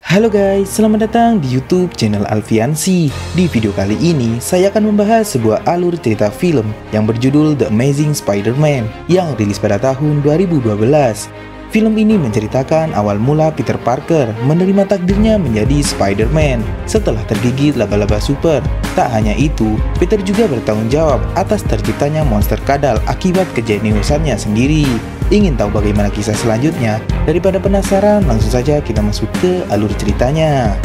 Halo guys, selamat datang di YouTube channel Alfiansi. Di video kali ini, saya akan membahas sebuah alur cerita film yang berjudul The Amazing Spider-Man yang rilis pada tahun 2012. Film ini menceritakan awal mula Peter Parker menerima takdirnya menjadi Spider-Man setelah tergigit laba-laba super. Tak hanya itu, Peter juga bertanggung jawab atas terciptanya monster kadal akibat kejeniusannya sendiri. Ingin tahu bagaimana kisah selanjutnya? Daripada penasaran, langsung saja kita masuk ke alur ceritanya.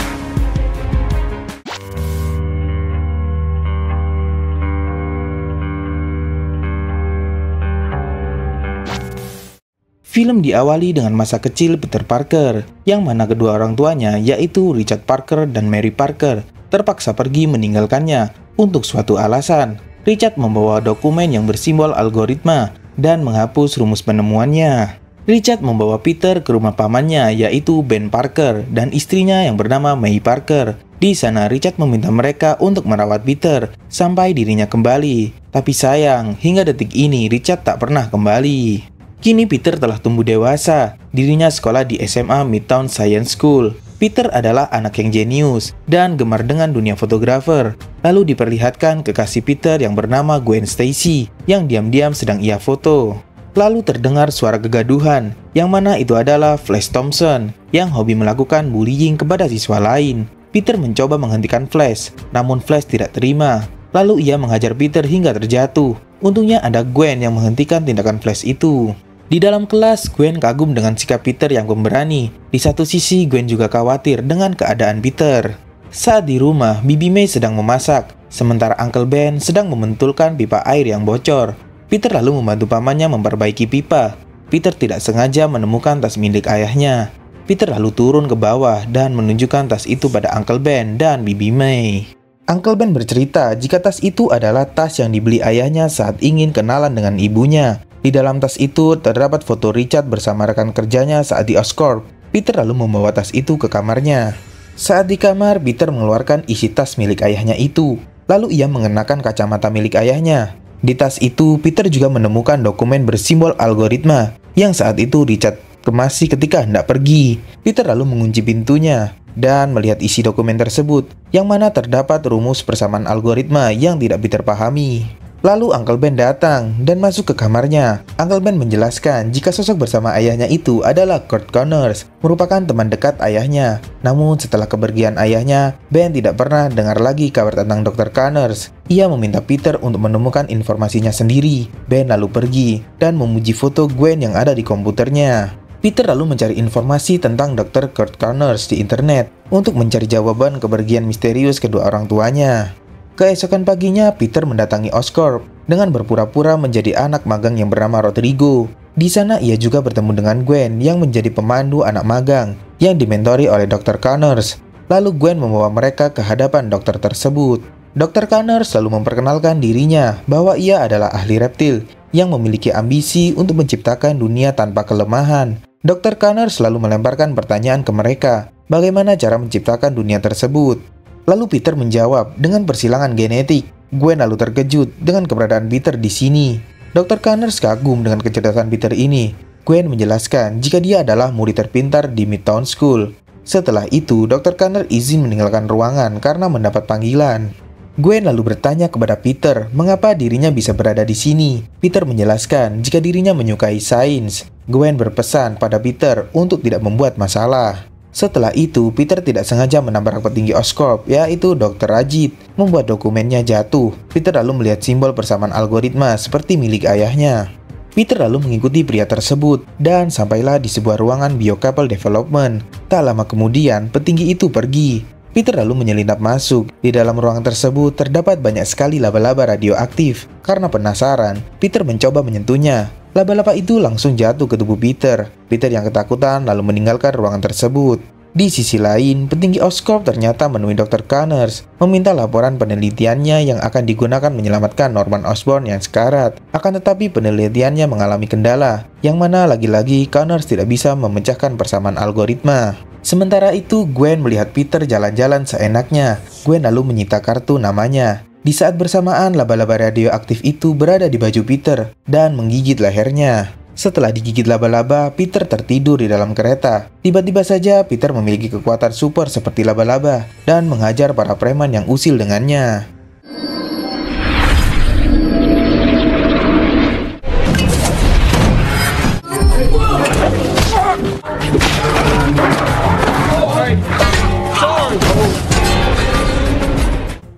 Film diawali dengan masa kecil Peter Parker, yang mana kedua orang tuanya, yaitu Richard Parker dan Mary Parker, terpaksa pergi meninggalkannya untuk suatu alasan. Richard membawa dokumen yang bersimbol algoritma dan menghapus rumus penemuannya. Richard membawa Peter ke rumah pamannya, yaitu Ben Parker, dan istrinya yang bernama May Parker. Di sana Richard meminta mereka untuk merawat Peter sampai dirinya kembali. Tapi sayang, hingga detik ini Richard tak pernah kembali. Kini Peter telah tumbuh dewasa, dirinya sekolah di SMA Midtown Science School. Peter adalah anak yang jenius dan gemar dengan dunia fotografer. Lalu diperlihatkan kekasih Peter yang bernama Gwen Stacy, yang diam-diam sedang ia foto. Lalu terdengar suara kegaduhan, yang mana itu adalah Flash Thompson, yang hobi melakukan bullying kepada siswa lain. Peter mencoba menghentikan Flash, namun Flash tidak terima. Lalu ia menghajar Peter hingga terjatuh. Untungnya ada Gwen yang menghentikan tindakan Flash itu. Di dalam kelas, Gwen kagum dengan sikap Peter yang pemberani. Di satu sisi, Gwen juga khawatir dengan keadaan Peter. Saat di rumah, Bibi May sedang memasak, sementara Uncle Ben sedang membentulkan pipa air yang bocor. Peter lalu membantu pamannya memperbaiki pipa. Peter tidak sengaja menemukan tas milik ayahnya. Peter lalu turun ke bawah dan menunjukkan tas itu pada Uncle Ben dan Bibi May. Uncle Ben bercerita jika tas itu adalah tas yang dibeli ayahnya saat ingin kenalan dengan ibunya. Di dalam tas itu terdapat foto Richard bersama rekan kerjanya saat di Oscorp. Peter lalu membawa tas itu ke kamarnya. Saat di kamar, Peter mengeluarkan isi tas milik ayahnya itu. Lalu ia mengenakan kacamata milik ayahnya. Di tas itu, Peter juga menemukan dokumen bersimbol algoritma yang saat itu Richard kemasi ketika hendak pergi. Peter lalu mengunci pintunya dan melihat isi dokumen tersebut, yang mana terdapat rumus persamaan algoritma yang tidak Peter pahami. Lalu Uncle Ben datang dan masuk ke kamarnya. Uncle Ben menjelaskan jika sosok bersama ayahnya itu adalah Kurt Connors, merupakan teman dekat ayahnya. Namun setelah kepergian ayahnya, Ben tidak pernah dengar lagi kabar tentang Dr. Connors. Ia meminta Peter untuk menemukan informasinya sendiri. Ben lalu pergi dan memuji foto Gwen yang ada di komputernya. Peter lalu mencari informasi tentang Dr. Kurt Connors di internet untuk mencari jawaban kepergian misterius kedua orang tuanya. Keesokan paginya, Peter mendatangi Oscorp dengan berpura-pura menjadi anak magang yang bernama Rodrigo. Di sana ia juga bertemu dengan Gwen yang menjadi pemandu anak magang yang dimentori oleh Dr. Connors. Lalu Gwen membawa mereka ke hadapan dokter tersebut. Dr. Connors selalu memperkenalkan dirinya bahwa ia adalah ahli reptil yang memiliki ambisi untuk menciptakan dunia tanpa kelemahan. Dr. Connors selalu melemparkan pertanyaan ke mereka, bagaimana cara menciptakan dunia tersebut. Lalu Peter menjawab dengan persilangan genetik. Gwen lalu terkejut dengan keberadaan Peter di sini. Dr. Connors kagum dengan kecerdasan Peter ini. Gwen menjelaskan jika dia adalah murid terpintar di Midtown School. Setelah itu, Dr. Connors izin meninggalkan ruangan karena mendapat panggilan. Gwen lalu bertanya kepada Peter mengapa dirinya bisa berada di sini. Peter menjelaskan jika dirinya menyukai sains. Gwen berpesan pada Peter untuk tidak membuat masalah. Setelah itu, Peter tidak sengaja menabrak petinggi Oscorp, yaitu Dr. Rajit, membuat dokumennya jatuh. Peter lalu melihat simbol persamaan algoritma seperti milik ayahnya. Peter lalu mengikuti pria tersebut, dan sampailah di sebuah ruangan Biocapel Development. Tak lama kemudian, petinggi itu pergi. Peter lalu menyelinap masuk. Di dalam ruangan tersebut terdapat banyak sekali laba-laba radioaktif. Karena penasaran, Peter mencoba menyentuhnya. Laba-laba itu langsung jatuh ke tubuh Peter. Peter yang ketakutan lalu meninggalkan ruangan tersebut. Di sisi lain, petinggi Oscorp ternyata menemui Dr. Connors, meminta laporan penelitiannya yang akan digunakan menyelamatkan Norman Osborn yang sekarat. Akan tetapi penelitiannya mengalami kendala, yang mana lagi-lagi Connors tidak bisa memecahkan persamaan algoritma. Sementara itu, Gwen melihat Peter jalan-jalan seenaknya. Gwen lalu menyita kartu namanya. Di saat bersamaan, laba-laba radioaktif itu berada di baju Peter dan menggigit lehernya. Setelah digigit laba-laba, Peter tertidur di dalam kereta. Tiba-tiba saja Peter memiliki kekuatan super seperti laba-laba dan menghajar para preman yang usil dengannya.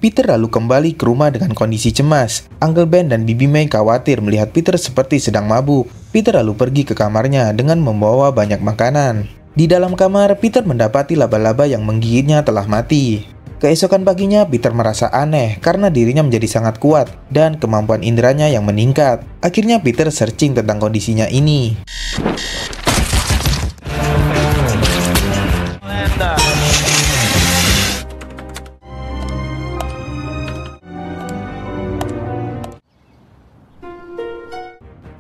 Peter lalu kembali ke rumah dengan kondisi cemas. Uncle Ben dan Bibi May khawatir melihat Peter seperti sedang mabuk. Peter lalu pergi ke kamarnya dengan membawa banyak makanan. Di dalam kamar, Peter mendapati laba-laba yang menggigitnya telah mati. Keesokan paginya, Peter merasa aneh karena dirinya menjadi sangat kuat dan kemampuan inderanya yang meningkat. Akhirnya Peter searching tentang kondisinya ini.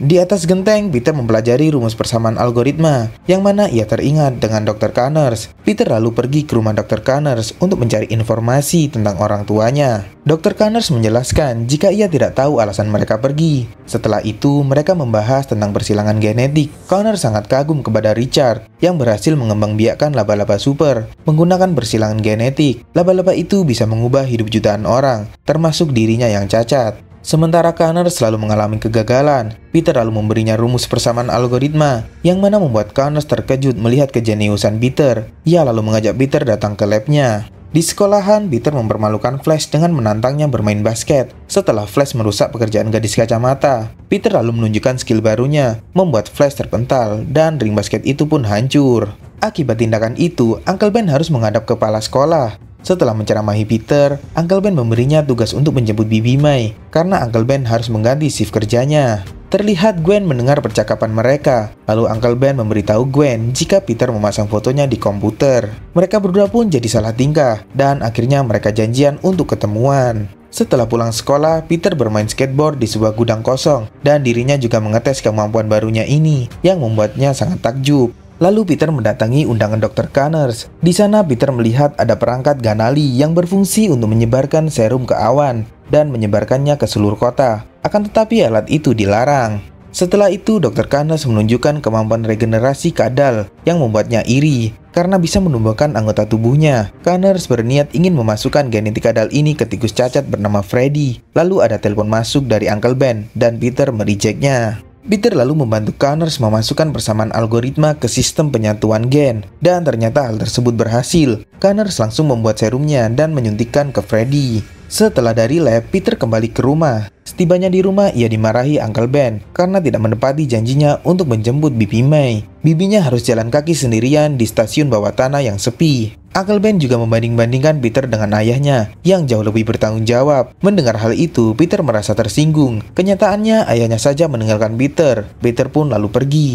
Di atas genteng, Peter mempelajari rumus persamaan algoritma, yang mana ia teringat dengan Dr. Connors. Peter lalu pergi ke rumah Dr. Connors untuk mencari informasi tentang orang tuanya. Dr. Connors menjelaskan jika ia tidak tahu alasan mereka pergi. Setelah itu, mereka membahas tentang persilangan genetik. Connors sangat kagum kepada Richard, yang berhasil mengembangbiakkan laba-laba super. Menggunakan persilangan genetik, laba-laba itu bisa mengubah hidup jutaan orang, termasuk dirinya yang cacat. Sementara Connors selalu mengalami kegagalan, Peter lalu memberinya rumus persamaan algoritma, yang mana membuat Connors terkejut melihat kejeniusan Peter. Ia lalu mengajak Peter datang ke labnya. Di sekolahan, Peter mempermalukan Flash dengan menantangnya bermain basket. Setelah Flash merusak pekerjaan gadis kacamata, Peter lalu menunjukkan skill barunya, membuat Flash terpental, dan ring basket itu pun hancur. Akibat tindakan itu, Uncle Ben harus menghadap kepala sekolah. Setelah menceramahi Peter, Uncle Ben memberinya tugas untuk menjemput Bibi May, karena Uncle Ben harus mengganti shift kerjanya. Terlihat Gwen mendengar percakapan mereka, lalu Uncle Ben memberitahu Gwen jika Peter memasang fotonya di komputer. Mereka berdua pun jadi salah tingkah, dan akhirnya mereka janjian untuk ketemuan. Setelah pulang sekolah, Peter bermain skateboard di sebuah gudang kosong, dan dirinya juga mengetes kemampuan barunya ini, yang membuatnya sangat takjub. Lalu Peter mendatangi undangan Dr. Connors. Di sana Peter melihat ada perangkat Ganali yang berfungsi untuk menyebarkan serum ke awan dan menyebarkannya ke seluruh kota. Akan tetapi alat itu dilarang. Setelah itu Dr. Connors menunjukkan kemampuan regenerasi kadal yang membuatnya iri karena bisa menumbuhkan anggota tubuhnya. Connors berniat ingin memasukkan genetik kadal ini ke tikus cacat bernama Freddy. Lalu ada telepon masuk dari Uncle Ben dan Peter merejeknya. Peter lalu membantu Connors memasukkan persamaan algoritma ke sistem penyatuan gen, dan ternyata hal tersebut berhasil. Connors langsung membuat serumnya dan menyuntikkan ke Freddy. Setelah dari lab, Peter kembali ke rumah. Setibanya di rumah, ia dimarahi Uncle Ben karena tidak menepati janjinya untuk menjemput Bibi May. Bibinya harus jalan kaki sendirian di stasiun bawah tanah yang sepi. Uncle Ben juga membanding-bandingkan Peter dengan ayahnya yang jauh lebih bertanggung jawab. Mendengar hal itu, Peter merasa tersinggung. Kenyataannya, ayahnya saja meninggalkan Peter. Peter pun lalu pergi.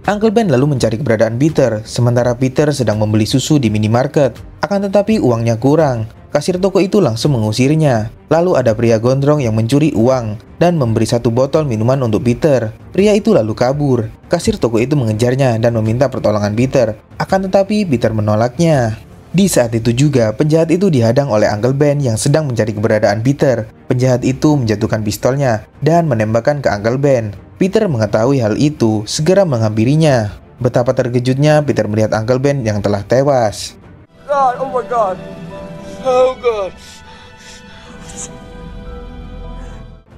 Uncle Ben lalu mencari keberadaan Peter, sementara Peter sedang membeli susu di minimarket. Akan tetapi uangnya kurang. Kasir toko itu langsung mengusirnya. Lalu ada pria gondrong yang mencuri uang dan memberi satu botol minuman untuk Peter. Pria itu lalu kabur. Kasir toko itu mengejarnya dan meminta pertolongan Peter. Akan tetapi Peter menolaknya. Di saat itu juga, penjahat itu dihadang oleh Uncle Ben yang sedang mencari keberadaan Peter. Penjahat itu menjatuhkan pistolnya dan menembakkan ke Uncle Ben. Peter mengetahui hal itu, segera menghampirinya. Betapa terkejutnya Peter melihat Uncle Ben yang telah tewas. God, oh my God. Oh God.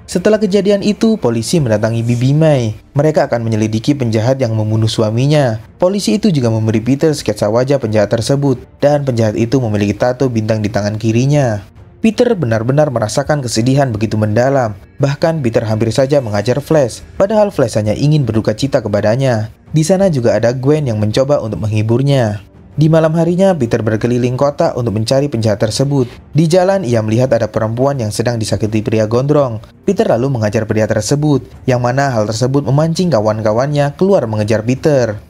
Setelah kejadian itu, polisi mendatangi Bibi May. Mereka akan menyelidiki penjahat yang membunuh suaminya. Polisi itu juga memberi Peter sketsa wajah penjahat tersebut, dan penjahat itu memiliki tato bintang di tangan kirinya. Peter benar-benar merasakan kesedihan begitu mendalam. Bahkan Peter hampir saja mengajar Flash, padahal Flash hanya ingin berduka cita kepadanya. Di sana juga ada Gwen yang mencoba untuk menghiburnya. Di malam harinya, Peter berkeliling kota untuk mencari penjahat tersebut. Di jalan, ia melihat ada perempuan yang sedang disakiti pria gondrong. Peter lalu mengajar pria tersebut, yang mana hal tersebut memancing kawan-kawannya keluar mengejar Peter.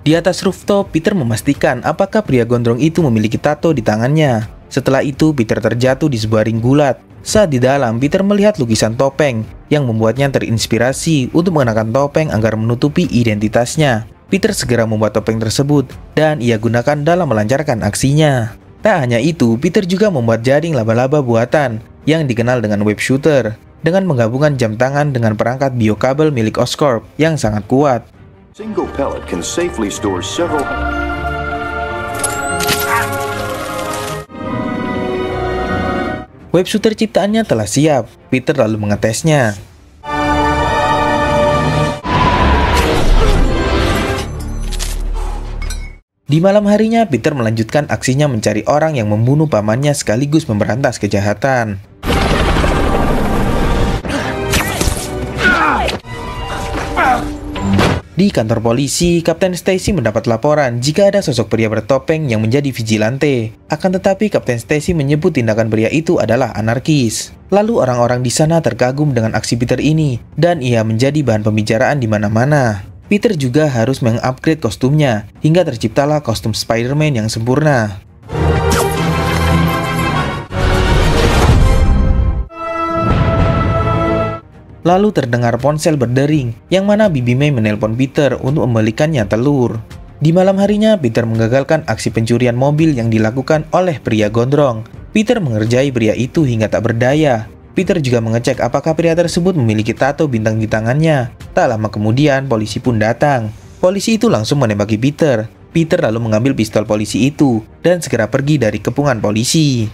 Di atas rooftop, Peter memastikan apakah pria gondrong itu memiliki tato di tangannya. Setelah itu, Peter terjatuh di sebuah ring gulat. Saat di dalam, Peter melihat lukisan topeng yang membuatnya terinspirasi untuk mengenakan topeng agar menutupi identitasnya. Peter segera membuat topeng tersebut dan ia gunakan dalam melancarkan aksinya. Tak hanya itu, Peter juga membuat jaring laba-laba buatan yang dikenal dengan web shooter dengan menggabungkan jam tangan dengan perangkat biokabel milik Oscorp yang sangat kuat. Single pellet can safely store several. Web shooter ciptaannya telah siap. Peter lalu mengetesnya. Di malam harinya, Peter melanjutkan aksinya mencari orang yang membunuh pamannya sekaligus memberantas kejahatan. Di kantor polisi, Kapten Stacy mendapat laporan jika ada sosok pria bertopeng yang menjadi vigilante. Akan tetapi, Kapten Stacy menyebut tindakan pria itu adalah anarkis. Lalu orang-orang di sana terkagum dengan aksi Peter ini, dan ia menjadi bahan pembicaraan di mana-mana. Peter juga harus mengupgrade kostumnya, hingga terciptalah kostum Spider-Man yang sempurna. Lalu terdengar ponsel berdering, yang mana Bibi May menelpon Peter untuk membelikannya telur. Di malam harinya, Peter menggagalkan aksi pencurian mobil yang dilakukan oleh pria gondrong. Peter mengerjai pria itu hingga tak berdaya. Peter juga mengecek apakah pria tersebut memiliki tato bintang di tangannya. Tak lama kemudian, polisi pun datang. Polisi itu langsung menembaki Peter. Peter lalu mengambil pistol polisi itu dan segera pergi dari kepungan polisi.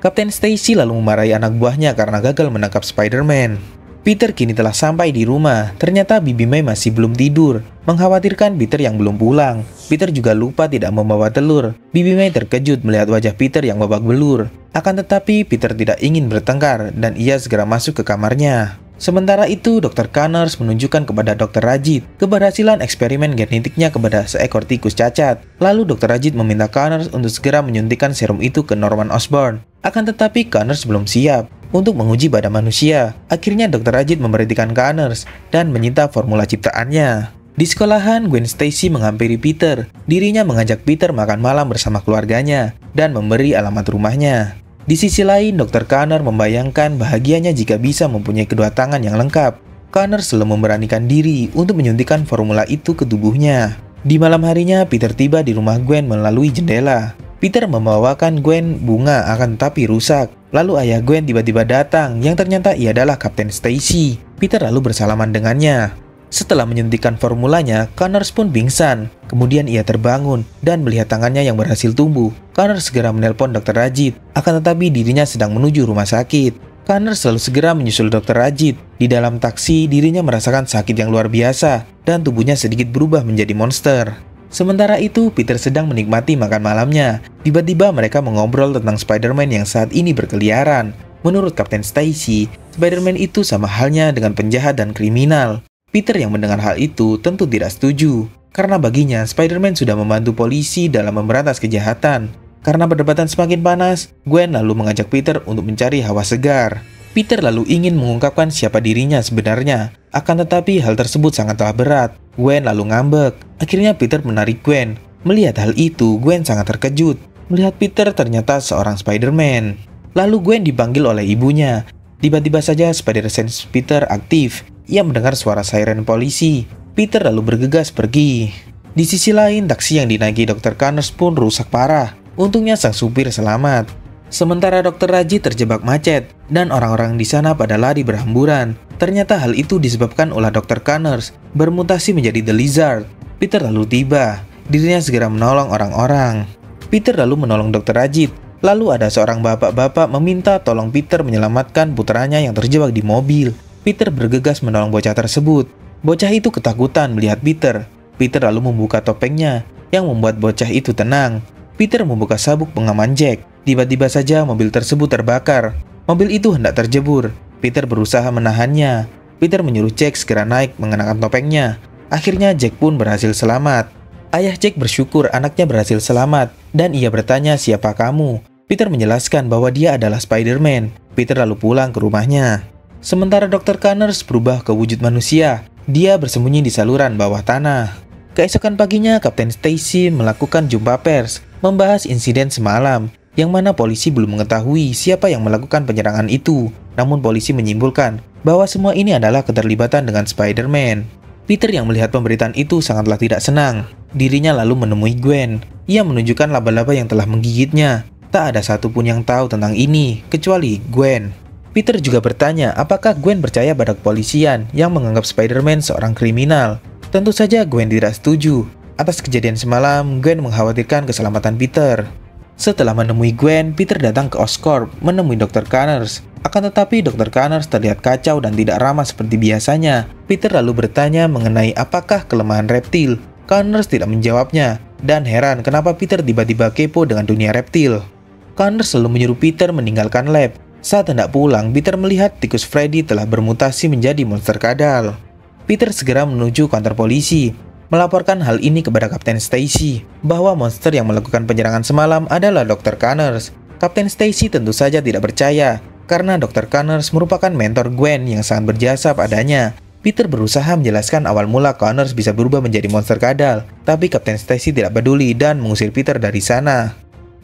Kapten Stacy lalu memarahi anak buahnya karena gagal menangkap Spider-Man. Peter kini telah sampai di rumah. Ternyata Bibi May masih belum tidur, mengkhawatirkan Peter yang belum pulang. Peter juga lupa tidak membawa telur. Bibi May terkejut melihat wajah Peter yang babak belur. Akan tetapi Peter tidak ingin bertengkar dan ia segera masuk ke kamarnya. Sementara itu, Dr. Connors menunjukkan kepada Dr. Rajit keberhasilan eksperimen genetiknya kepada seekor tikus cacat. Lalu Dr. Rajit meminta Connors untuk segera menyuntikkan serum itu ke Norman Osborn. Akan tetapi Connors belum siap untuk menguji pada manusia. Akhirnya Dr. Rajit memberhentikan Connors dan menyita formula ciptaannya. Di sekolahan, Gwen Stacy menghampiri Peter. Dirinya mengajak Peter makan malam bersama keluarganya dan memberi alamat rumahnya. Di sisi lain, Dr. Connor membayangkan bahagianya jika bisa mempunyai kedua tangan yang lengkap. Connor selalu memberanikan diri untuk menyuntikkan formula itu ke tubuhnya. Di malam harinya, Peter tiba di rumah Gwen melalui jendela. Peter membawakan Gwen bunga akan tetapi rusak. Lalu ayah Gwen tiba-tiba datang yang ternyata ia adalah Kapten Stacy. Peter lalu bersalaman dengannya. Setelah menyuntikkan formulanya, Connors pun pingsan. Kemudian ia terbangun dan melihat tangannya yang berhasil tumbuh. Connors segera menelpon Dr. Rajit, akan tetapi dirinya sedang menuju rumah sakit. Connors selalu segera menyusul Dr. Rajit. Di dalam taksi, dirinya merasakan sakit yang luar biasa dan tubuhnya sedikit berubah menjadi monster. Sementara itu, Peter sedang menikmati makan malamnya. Tiba-tiba mereka mengobrol tentang Spider-Man yang saat ini berkeliaran. Menurut Kapten Stacy, Spider-Man itu sama halnya dengan penjahat dan kriminal. Peter yang mendengar hal itu tentu tidak setuju, karena baginya Spider-Man sudah membantu polisi dalam memberantas kejahatan. Karena perdebatan semakin panas, Gwen lalu mengajak Peter untuk mencari hawa segar. Peter lalu ingin mengungkapkan siapa dirinya sebenarnya, akan tetapi hal tersebut sangatlah berat. Gwen lalu ngambek. Akhirnya Peter menarik Gwen. Melihat hal itu, Gwen sangat terkejut. Melihat Peter ternyata seorang Spider-Man. Lalu Gwen dipanggil oleh ibunya. Tiba-tiba saja Spider-Sense Peter aktif. Ia mendengar suara siren polisi. Peter lalu bergegas pergi. Di sisi lain, taksi yang dinaiki Dr. Connors pun rusak parah. Untungnya sang supir selamat. Sementara Dr. Rajit terjebak macet dan orang-orang di sana pada lari berhamburan. Ternyata hal itu disebabkan oleh Dr. Connors bermutasi menjadi The Lizard. Peter lalu tiba. Dirinya segera menolong orang-orang. Peter lalu menolong Dr. Rajit. Lalu ada seorang bapak-bapak meminta tolong Peter menyelamatkan putranya yang terjebak di mobil. Peter bergegas menolong bocah tersebut. Bocah itu ketakutan melihat Peter. Peter lalu membuka topengnya yang membuat bocah itu tenang. Peter membuka sabuk pengaman Jack. Tiba-tiba saja mobil tersebut terbakar. Mobil itu hendak terjebur. Peter berusaha menahannya. Peter menyuruh Jack segera naik mengenakan topengnya. Akhirnya Jack pun berhasil selamat. Ayah Jack bersyukur anaknya berhasil selamat dan ia bertanya siapa kamu. Peter menjelaskan bahwa dia adalah Spider-Man. Peter lalu pulang ke rumahnya. Sementara Dr. Connors berubah ke wujud manusia. Dia bersembunyi di saluran bawah tanah. Keesokan paginya, Kapten Stacy melakukan jumpa pers, membahas insiden semalam. yang mana polisi belum mengetahui siapa yang melakukan penyerangan itu. Namun polisi menyimpulkan bahwa semua ini adalah keterlibatan dengan Spider-Man. Peter yang melihat pemberitaan itu sangatlah tidak senang. Dirinya lalu menemui Gwen. Ia menunjukkan laba-laba yang telah menggigitnya. Tak ada satupun yang tahu tentang ini, kecuali Gwen. Peter juga bertanya apakah Gwen percaya pada kepolisian yang menganggap Spider-Man seorang kriminal. Tentu saja Gwen tidak setuju. Atas kejadian semalam, Gwen mengkhawatirkan keselamatan Peter. Setelah menemui Gwen, Peter datang ke Oscorp menemui Dr. Connors. Akan tetapi Dr. Connors terlihat kacau dan tidak ramah seperti biasanya. Peter lalu bertanya mengenai apakah kelemahan reptil. Connors tidak menjawabnya, dan heran kenapa Peter tiba-tiba kepo dengan dunia reptil. Connors selalu menyuruh Peter meninggalkan lab. Saat hendak pulang, Peter melihat tikus Freddy telah bermutasi menjadi monster kadal. Peter segera menuju kantor polisi, melaporkan hal ini kepada Kapten Stacy, bahwa monster yang melakukan penyerangan semalam adalah Dr. Connors. Kapten Stacy tentu saja tidak percaya, karena Dr. Connors merupakan mentor Gwen yang sangat berjasa padanya. Peter berusaha menjelaskan awal mula Connors bisa berubah menjadi monster kadal, tapi Kapten Stacy tidak peduli dan mengusir Peter dari sana.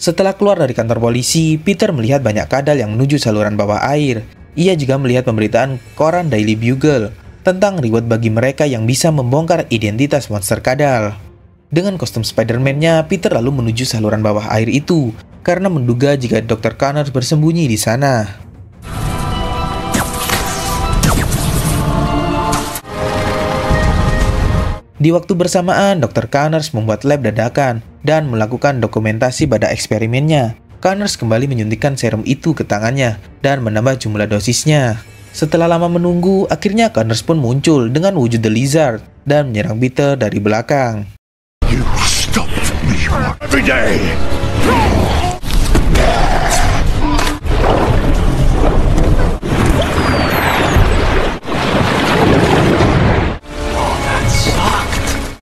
Setelah keluar dari kantor polisi, Peter melihat banyak kadal yang menuju saluran bawah air. Ia juga melihat pemberitaan koran Daily Bugle tentang reward bagi mereka yang bisa membongkar identitas monster kadal. Dengan kostum Spider-Man-nya, Peter lalu menuju saluran bawah air itu karena menduga jika Dr. Connors bersembunyi di sana. Di waktu bersamaan, Dr. Connors membuat lab dadakan dan melakukan dokumentasi pada eksperimennya. Connors kembali menyuntikkan serum itu ke tangannya dan menambah jumlah dosisnya. Setelah lama menunggu, akhirnya Connors pun muncul dengan wujud The Lizard dan menyerang Peter dari belakang. You stop me every day.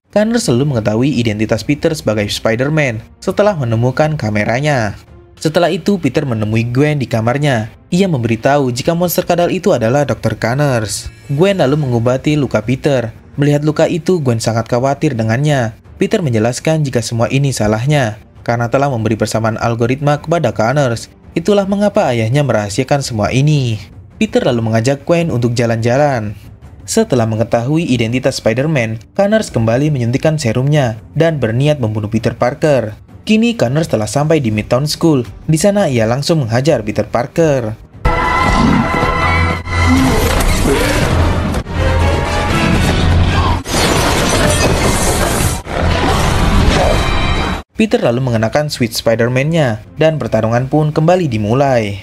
Connors selalu mengetahui identitas Peter sebagai Spider-Man setelah menemukan kameranya. Setelah itu, Peter menemui Gwen di kamarnya. Ia memberitahu jika monster kadal itu adalah Dr. Connors. Gwen lalu mengobati luka Peter. Melihat luka itu, Gwen sangat khawatir dengannya. Peter menjelaskan jika semua ini salahnya, karena telah memberi persamaan algoritma kepada Connors. Itulah mengapa ayahnya merahasiakan semua ini. Peter lalu mengajak Gwen untuk jalan-jalan. Setelah mengetahui identitas Spider-Man, Connors kembali menyuntikkan serumnya dan berniat membunuh Peter Parker. Kini Connors telah sampai di Midtown School. Di sana ia langsung menghajar Peter Parker. Peter lalu mengenakan suit Spider-Man-nya dan pertarungan pun kembali dimulai.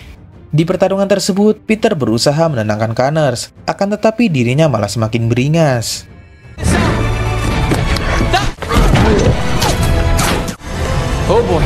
Di pertarungan tersebut, Peter berusaha menenangkan Connors, akan tetapi dirinya malah semakin beringas. Oh boy.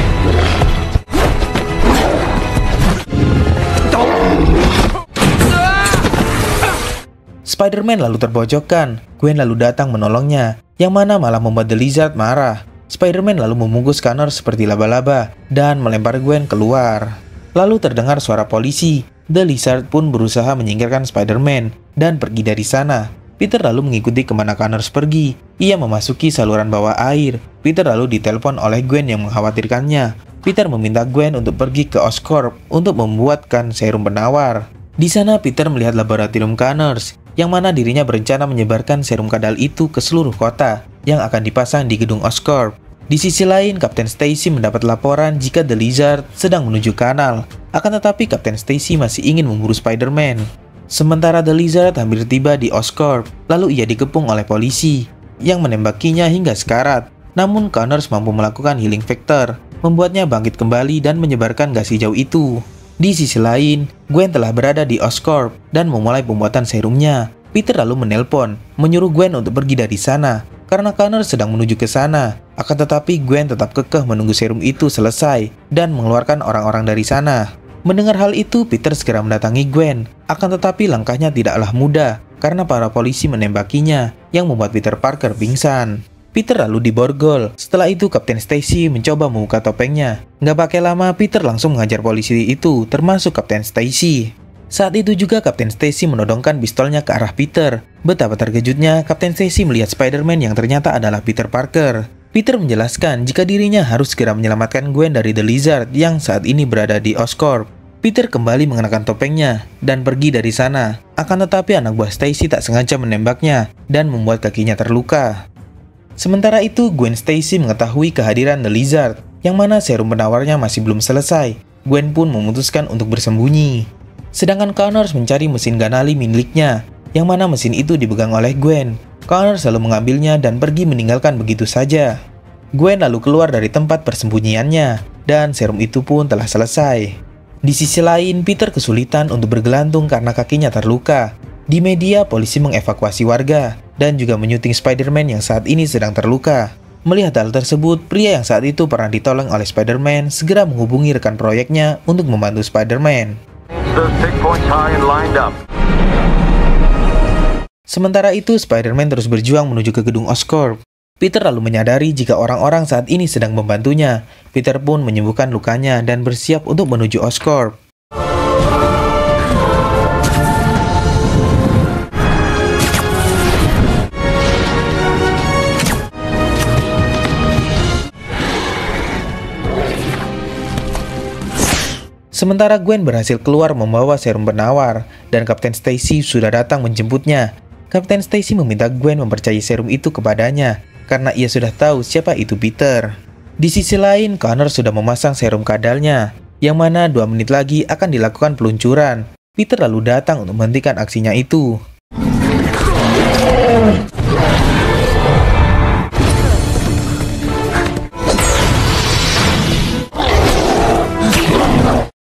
Spider-Man lalu terpojokkan. Gwen lalu datang menolongnya, yang mana malah membuat The Lizard marah. Spider-Man lalu membungkus Connors seperti laba-laba dan melempar Gwen keluar. Lalu terdengar suara polisi. The Lizard pun berusaha menyingkirkan Spider-Man dan pergi dari sana. Peter lalu mengikuti kemana Connors pergi. Ia memasuki saluran bawah air. Peter lalu ditelepon oleh Gwen yang mengkhawatirkannya. Peter meminta Gwen untuk pergi ke Oscorp untuk membuatkan serum penawar. Di sana Peter melihat laboratorium Connors, yang mana dirinya berencana menyebarkan serum kadal itu ke seluruh kota yang akan dipasang di gedung Oscorp. Di sisi lain, Kapten Stacy mendapat laporan jika The Lizard sedang menuju kanal. Akan tetapi Kapten Stacy masih ingin memburu Spider-Man. Sementara The Lizard hampir tiba di Oscorp, lalu ia dikepung oleh polisi yang menembakinya hingga sekarat. Namun Connors mampu melakukan healing factor, membuatnya bangkit kembali dan menyebarkan gas hijau itu. Di sisi lain, Gwen telah berada di Oscorp dan memulai pembuatan serumnya. Peter lalu menelpon, menyuruh Gwen untuk pergi dari sana karena Connors sedang menuju ke sana. Akan tetapi Gwen tetap kekeh menunggu serum itu selesai dan mengeluarkan orang-orang dari sana. Mendengar hal itu, Peter segera mendatangi Gwen. Akan tetapi langkahnya tidaklah mudah karena para polisi menembakinya yang membuat Peter Parker pingsan. Peter lalu diborgol. Setelah itu Kapten Stacy mencoba membuka topengnya. Nggak pakai lama, Peter langsung mengajar polisi itu, termasuk Kapten Stacy. Saat itu juga Kapten Stacy menodongkan pistolnya ke arah Peter. Betapa terkejutnya Kapten Stacy melihat Spider-Man yang ternyata adalah Peter Parker. Peter menjelaskan jika dirinya harus segera menyelamatkan Gwen dari The Lizard yang saat ini berada di Oscorp. Peter kembali mengenakan topengnya dan pergi dari sana. Akan tetapi anak buah Stacy tak sengaja menembaknya dan membuat kakinya terluka. Sementara itu, Gwen Stacy mengetahui kehadiran The Lizard, yang mana serum penawarnya masih belum selesai. Gwen pun memutuskan untuk bersembunyi. Sedangkan Connors mencari mesin Ganali miliknya, yang mana mesin itu dipegang oleh Gwen. Connors selalu mengambilnya dan pergi meninggalkan begitu saja. Gwen lalu keluar dari tempat persembunyiannya, dan serum itu pun telah selesai. Di sisi lain, Peter kesulitan untuk bergelantung karena kakinya terluka. Di media, polisi mengevakuasi warga, dan juga menyuting Spider-Man yang saat ini sedang terluka. Melihat hal tersebut, pria yang saat itu pernah ditolong oleh Spider-Man segera menghubungi rekan proyeknya untuk membantu Spider-Man. Sementara itu, Spider-Man terus berjuang menuju ke gedung Oscorp. Peter lalu menyadari jika orang-orang saat ini sedang membantunya. Peter pun menyembuhkan lukanya dan bersiap untuk menuju Oscorp. Sementara Gwen berhasil keluar membawa serum penawar, dan Kapten Stacy sudah datang menjemputnya. Kapten Stacy meminta Gwen mempercayai serum itu kepadanya, karena ia sudah tahu siapa itu Peter. Di sisi lain, Connor sudah memasang serum kadalnya, yang mana 2 menit lagi akan dilakukan peluncuran. Peter lalu datang untuk menghentikan aksinya itu.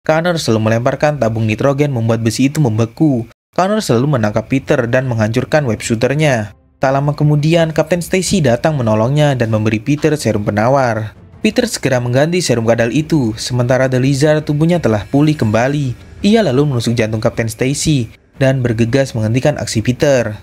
Connor selalu melemparkan tabung nitrogen membuat besi itu membeku. Connor selalu menangkap Peter dan menghancurkan web shooternya. Tak lama kemudian, Kapten Stacy datang menolongnya dan memberi Peter serum penawar. Peter segera mengganti serum kadal itu, sementara The Lizard tubuhnya telah pulih kembali. Ia lalu menusuk jantung Kapten Stacy dan bergegas menghentikan aksi Peter.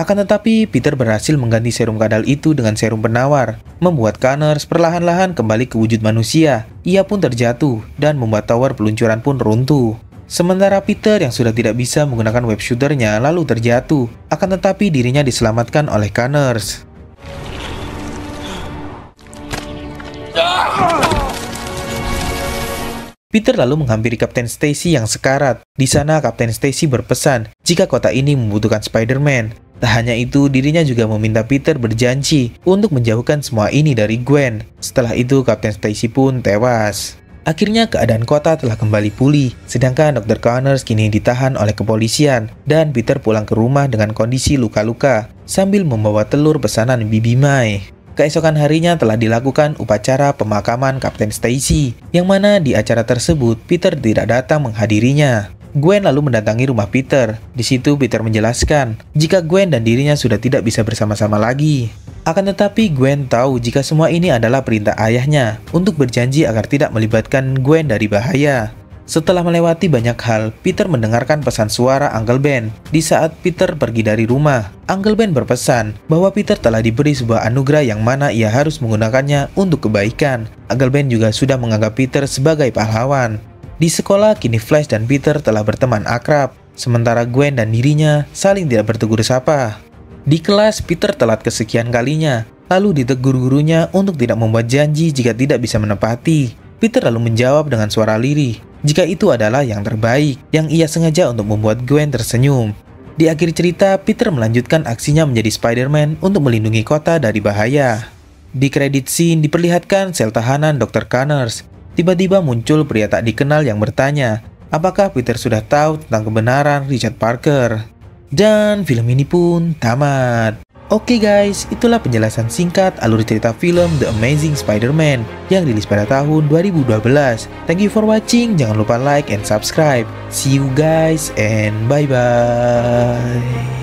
Akan tetapi, Peter berhasil mengganti serum kadal itu dengan serum penawar, membuat Connors perlahan-lahan kembali ke wujud manusia. Ia pun terjatuh, dan membuat tower peluncuran pun runtuh. Sementara Peter yang sudah tidak bisa menggunakan web shooternya lalu terjatuh, akan tetapi dirinya diselamatkan oleh Connors. Peter lalu menghampiri Kapten Stacy yang sekarat. Di sana, Kapten Stacy berpesan jika kota ini membutuhkan Spider-Man. Tak hanya itu, dirinya juga meminta Peter berjanji untuk menjauhkan semua ini dari Gwen. Setelah itu, Kapten Stacy pun tewas. Akhirnya keadaan kota telah kembali pulih, sedangkan Dr. Connors kini ditahan oleh kepolisian, dan Peter pulang ke rumah dengan kondisi luka-luka, sambil membawa telur pesanan Bibi Mai. Keesokan harinya telah dilakukan upacara pemakaman Kapten Stacy, yang mana di acara tersebut Peter tidak datang menghadirinya. Gwen lalu mendatangi rumah Peter. Di situ Peter menjelaskan jika Gwen dan dirinya sudah tidak bisa bersama-sama lagi. Akan tetapi Gwen tahu jika semua ini adalah perintah ayahnya untuk berjanji agar tidak melibatkan Gwen dari bahaya. Setelah melewati banyak hal, Peter mendengarkan pesan suara Uncle Ben. Di saat Peter pergi dari rumah, Uncle Ben berpesan bahwa Peter telah diberi sebuah anugerah yang mana ia harus menggunakannya untuk kebaikan. Uncle Ben juga sudah menganggap Peter sebagai pahlawan. Di sekolah, kini Flash dan Peter telah berteman akrab, sementara Gwen dan dirinya saling tidak bertegur sapa. Di kelas, Peter telat kesekian kalinya, lalu ditegur gurunya untuk tidak membuat janji jika tidak bisa menepati. Peter lalu menjawab dengan suara lirih, jika itu adalah yang terbaik, yang ia sengaja untuk membuat Gwen tersenyum. Di akhir cerita, Peter melanjutkan aksinya menjadi Spider-Man untuk melindungi kota dari bahaya. Di kredit scene diperlihatkan sel tahanan Dr. Connors. Tiba-tiba muncul pria tak dikenal yang bertanya, apakah Peter sudah tahu tentang kebenaran Richard Parker? Dan film ini pun tamat. Oke guys, itulah penjelasan singkat alur cerita film The Amazing Spider-Man yang rilis pada tahun 2012. Thank you for watching, jangan lupa like and subscribe. See you guys and bye-bye.